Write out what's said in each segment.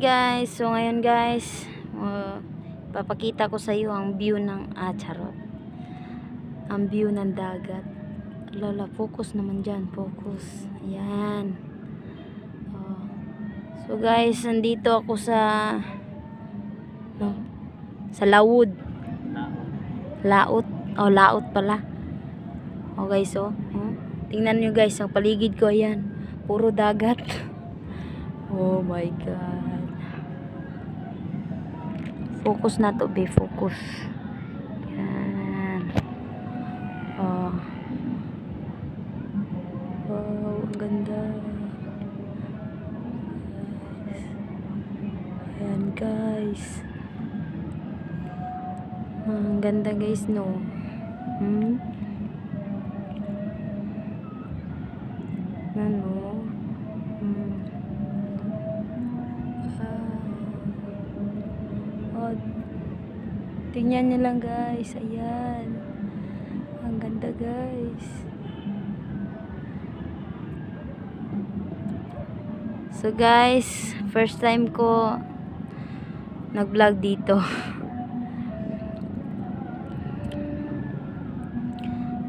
guys, so ngayon guys, papakita ko sa iyo ang view ng charot. Ang view ng dagat. Lola, focus naman dyan, focus. Ayan. So guys, nandito ako sa Laud. Laot. Laot pala. Guys, tingnan nyo guys, ang paligid ko, ayan. Puro dagat. Oh my God. Focus na to, be. Focus. Yan. Wow, ang ganda. Ayan guys. Ang ganda guys, no? Ano? Tingnan nyo lang guys, ayan. Ang ganda guys. So guys, first time ko nag-vlog dito.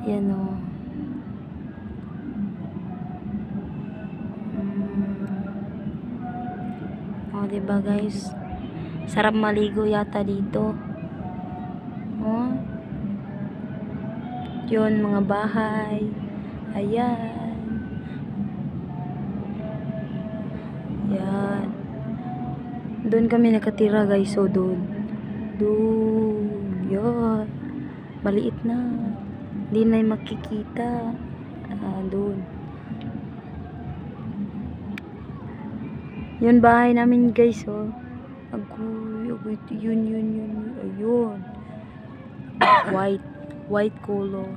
Ayan o. Diba guys? Sarap maligo yata dito. Yun, mga bahay. Ayan. Ayan. Doon kami nakatira guys. So doon. Yun. Maliit na. Hindi na makikita. Doon. Yun bahay namin guys. Yun. Ayun. White color.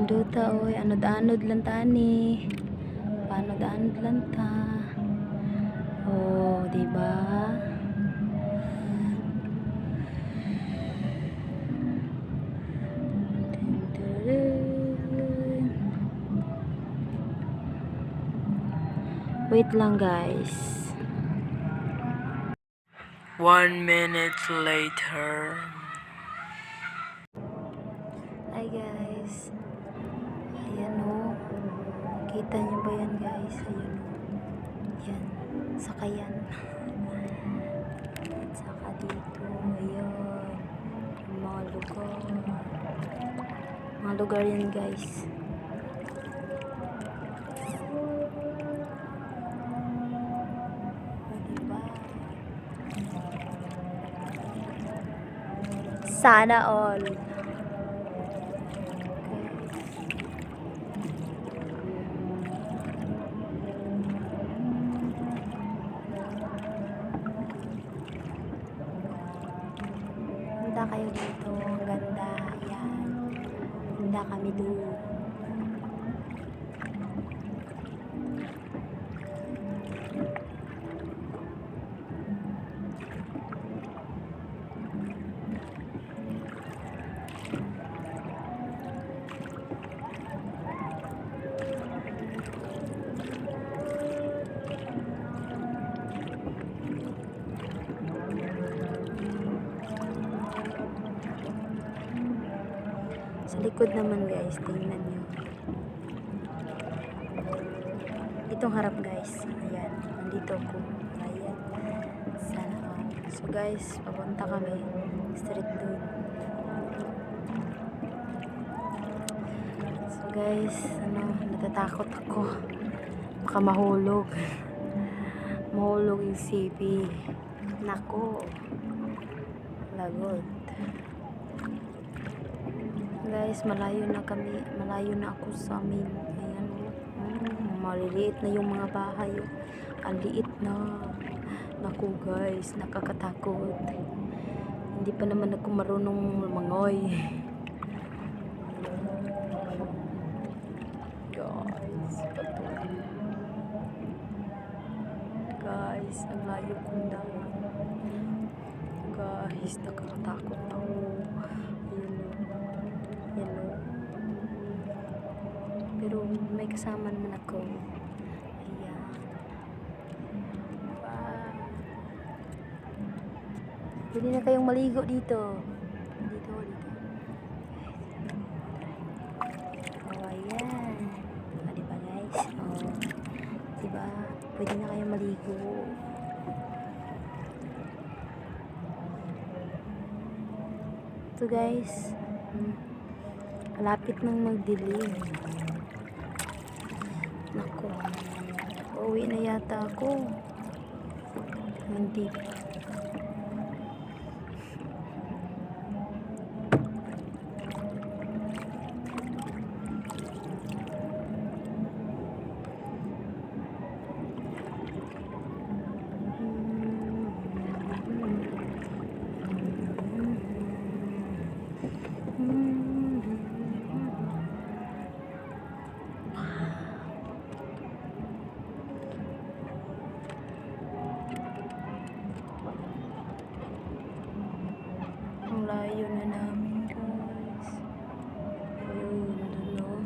Duta oy, anod-anod lang tani. Panod-anod lang ta. Diba? Wait lang guys. 1 minute later. Hi guys. Ayan o. Kita nyo ba yan guys? Ayan o. Yan. Sakayan. Saka dito. Ayan. Yung mga lugar. Mga lugar yan guys. Sana all. Punta kayo dito. Ang ganda. Ayan. Punta kami doon. Sa likod naman guys, tingnan nyo. Itong harap guys. Ayan, nandito ako. Ayan. Sana all. So guys, papunta kami. Street doon. So guys, natatakot ako. Baka mahulog. Mahulog yung CP. Nako. Lagot. Guys, malayo na ako sa amin. Ayan, maliliit na yung mga bahay. Ang liit na. Naku guys, nakakatakot. Hindi pa naman ako marunong lumangoy. Guys, ang layo kong daan. Guys, nakakatakot na. Yan o. Pero may kasama naman ako. Ayan. Wow. Pwede na kayong maligo dito. Dito. Oh, ayan. Diba guys? Oh. Diba? Pwede na kayong maligo. Ito guys. Malapit nang magdilim. Nako. Uwi na yata ako. Hindi. Ang layo na namin guys. Ayun, dulo.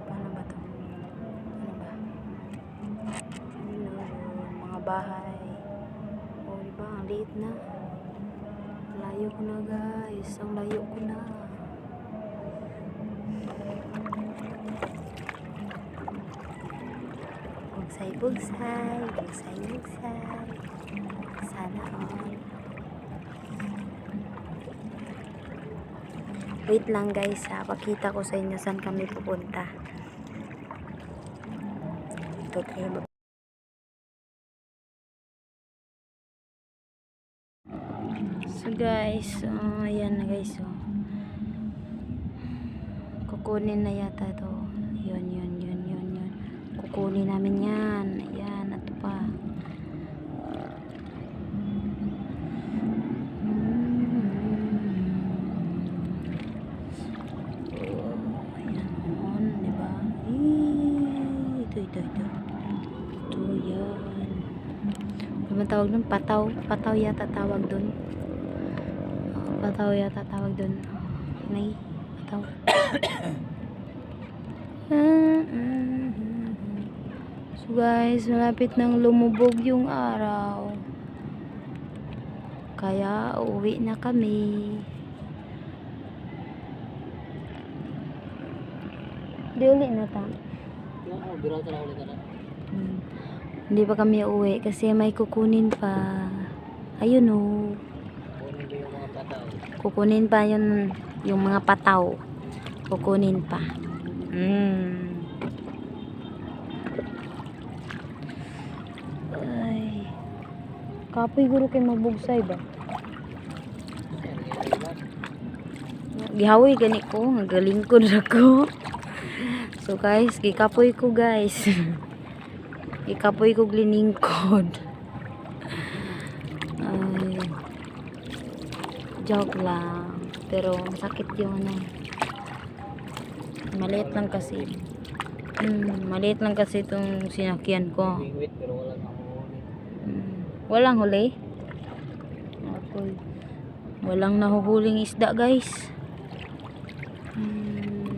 Paano ba to? Ano ba? Ayun, mga bahay. O diba, ang liit na. Layo ko na guys. Ang layo ko na. Bugsay. Sana all. Wait lang guys ha. Pakita ko sa inyo saan kami pupunta. Okay. So guys, ayan na guys. Kukunin na yata to. Yun. Kukunin namin yan. Ayan, ito pa. Ayan, diba? Ito. Ito, yan. Ano ba tawag dun? Pataw yata tawag dun. Pataw yata tawag dun. Nay, pataw. So guys, malapit nang lumubog yung araw. Kaya uuwi na kami. Di uli na ta. Hindi pa kami uuwi kasi may kukunin pa. Ayun o. Kukunin pa yun yung mga pataw. Kukunin pa. Ay. Kapoy guro kay mabugsay ba? Gihawoy gani ko, nagalingkod ako. So guys, gikapoy ko guys. Gikapoy ko gliningkod. Ay. Joke lang. Pero masakit yung ano. Maliit lang kasi. Maliit lang kasi itong sinakyan ko. Walang huli. Walang nahuhuling isda guys.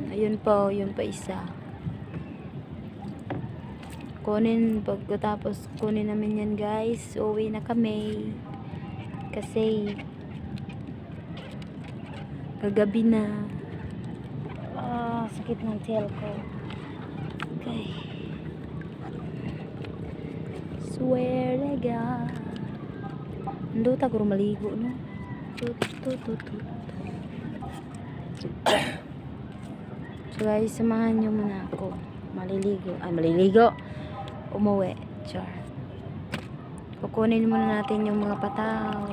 Ayun pa, yun pa isa. Pagkatapos kunin namin yan guys. Uwi na kami. Kasi kagabi na. Sakit ng tiyan ko. Okay. Swear to God. Ando ta guro maligo no. So guys, samahan nyo muna ako. Maliligo. Umuwi. Char. Kukunin muna natin yung mga pataw.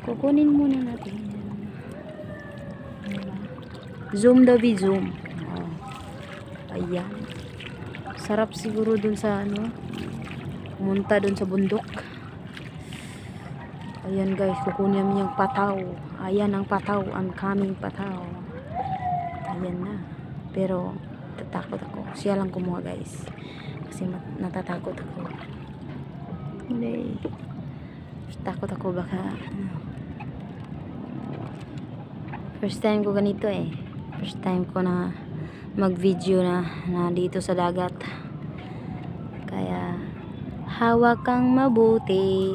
Kukunin muna natin. Diba? Zoom daw, zoom. Ayan. Sarap siguro dun sa ano. Pumunta dun sa bundok. Ayan guys, kukunin namin yung pataw. Ayan ang pataw, ang kaming pataw. Ayan na. Pero tatakot ako. Siya lang kumuha guys. kasi natatakot ako. Hindi. Takot ako baka first time ko ganito eh. First time ko na mag-video na dito sa dagat. Kaya hawak kang mabuti.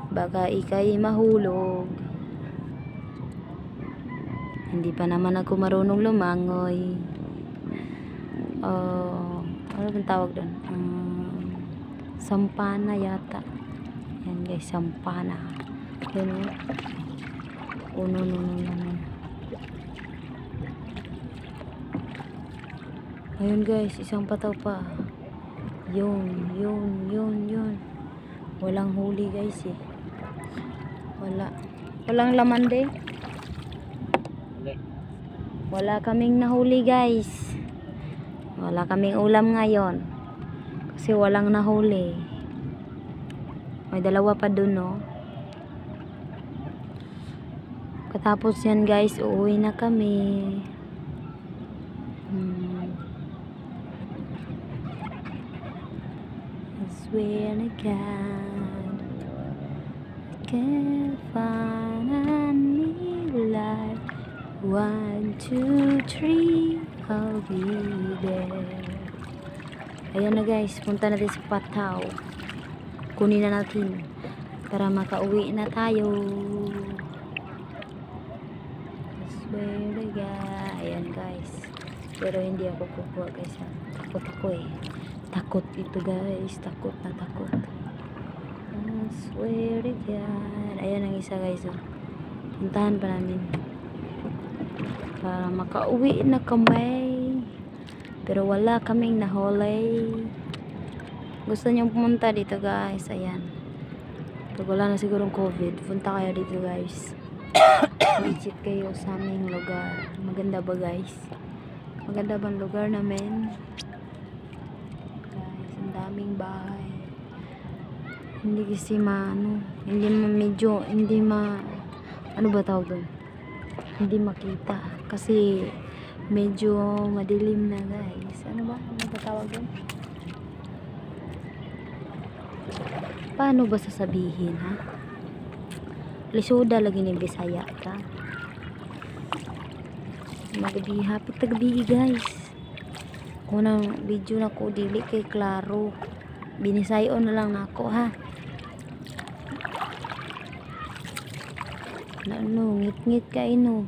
Baka ika'y mahulog. Hindi pa naman ako marunong lumangoy. Ano bang tawag doon? Sampana yata. Yan guys, sampana. Yan o. No. Ayun guys, isang pataw pa. Yun. Walang huli guys eh. Walang laman din. Wala kaming nahuli guys. Wala kaming ulam ngayon. Kasi walang nahuli. May dalawa pa dun no. Katapos yan guys, uuwi na kami. I swear to God, I can't find any life. 1, 2, 3, I'll be there. Ayan na guys, punta natin sa Pataw. Kunin na natin para makauwi na tayo. I swear to God. Ayan guys, pero hindi ako kukuha guys. Takot ako eh. Takot ito guys, takot na takot. I swear to God. Ayan ang isa guys oh. Puntahan pa namin para makauwi na kami, pero wala kaming nahuli. Gusto niyong pumunta dito guys, ayan, pag wala na sigurong COVID, punta kayo dito guys. Visit kayo sa aming lugar. Maganda ba guys? Maganda bang lugar namin guys? Ang daming bahay. Hindi kasi ano ba tawag doon? Hindi makita kasi medyo madilim na guys. Ano ba tawag doon? Paano ba sasabihin ha? Lisuda lagi ni Bisaya ka. Magabi, hapit tagbi guys. Unang video na ko dili kay klaro. Binisayon na lang nako ha. Ngit-ngit ka ino.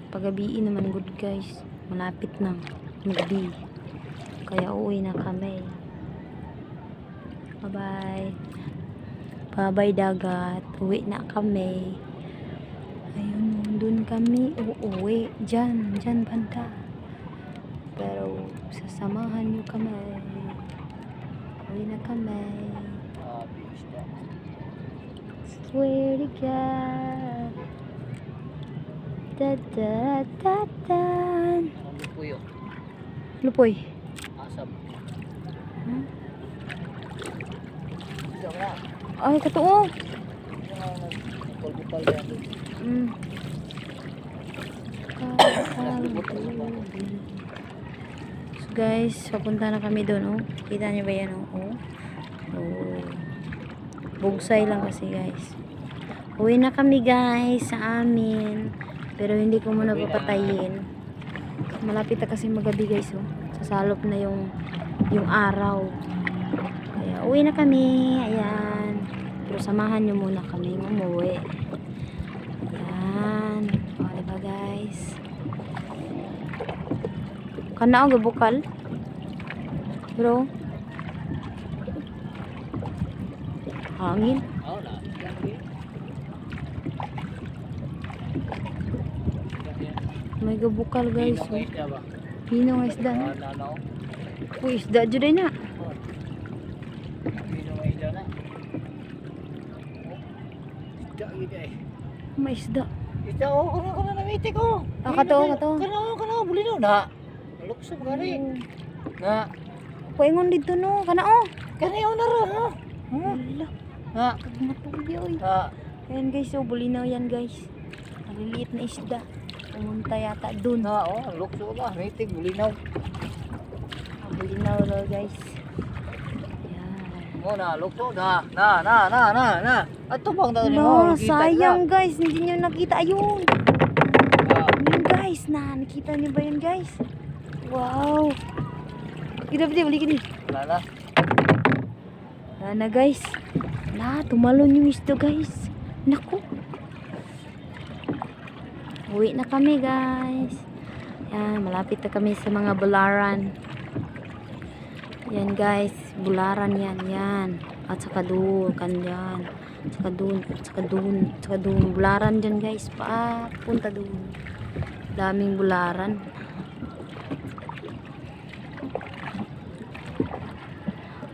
Pagabiin naman good guys. Malapit na magbi. Kaya uuwi na kami. Bye-bye. Bye-bye dagat. Uwi na kami. Ayun, dun kami uuwi. Diyan banda. Pero sasamahan nyo kami. Uwi na kami. Swear to God. Da-da-da-da. Lupoy. Asap. Ay, katoo. So guys, papunta na kami doon, oh. Kita niyo ba yan, oh? Oh. Bugsay lang kasi guys. Uwi na kami guys sa amin. Pero hindi ko muna papatayin. Malapit na kasi magabi guys, oh. Sasalop na yung araw. Kaya uwi na kami. Ayan. Pero samahan nyo muna kami umuwi. Ayan. O, diba guys? Kana ang gabukal? Bro? Hangin? May gabukal guys. Pinong isda na. Uy, isda dyan na. May isda. Isda oh, kana namitik oh. Kato. Kana buli no na. Lukso gari. Na. Paingon dito no, kana oh. Kani na ra ha. Wala. Ha. Matulya oy. Ha. Ayan guys, oh, bulinaw yan guys. Maliliit na isda. Pumunta yata dun. Na oh, lukso ba? Namitik bulinaw. Bulinaw daw guys. Mo na, lukso na. Na. Ato bang daw ni mo? No, sayang guys, hindi nyo nakita. Ayun. Ayun guys, nakita nyo ba yun guys? Wow. Kita balik ni. Wala na. Wala na guys. Tumalon yung isda guys. Naku. Uwi na kami guys. Yan, malapit na kami sa mga bularan. Yan guys, bularan yan. At saka doon, kanyan. Saka doon. Bularan dyan guys. Punta doon. Daming bularan.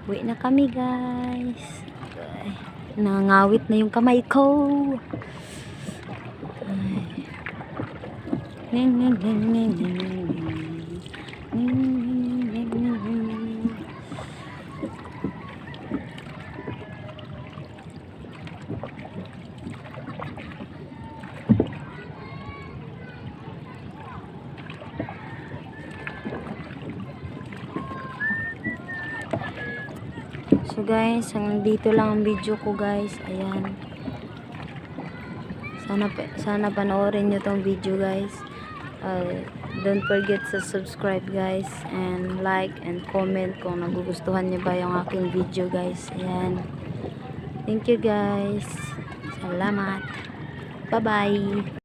Uwi na kami guys. Nangangawit na yung kamay ko. So guys, hanggang dito lang ang video ko guys. Ayan. Sana panoorin nyo tong video guys. Don't forget to subscribe guys. And like and comment kung nagugustuhan nyo ba yung aking video guys. Ayan. Thank you guys. Salamat. Bye bye.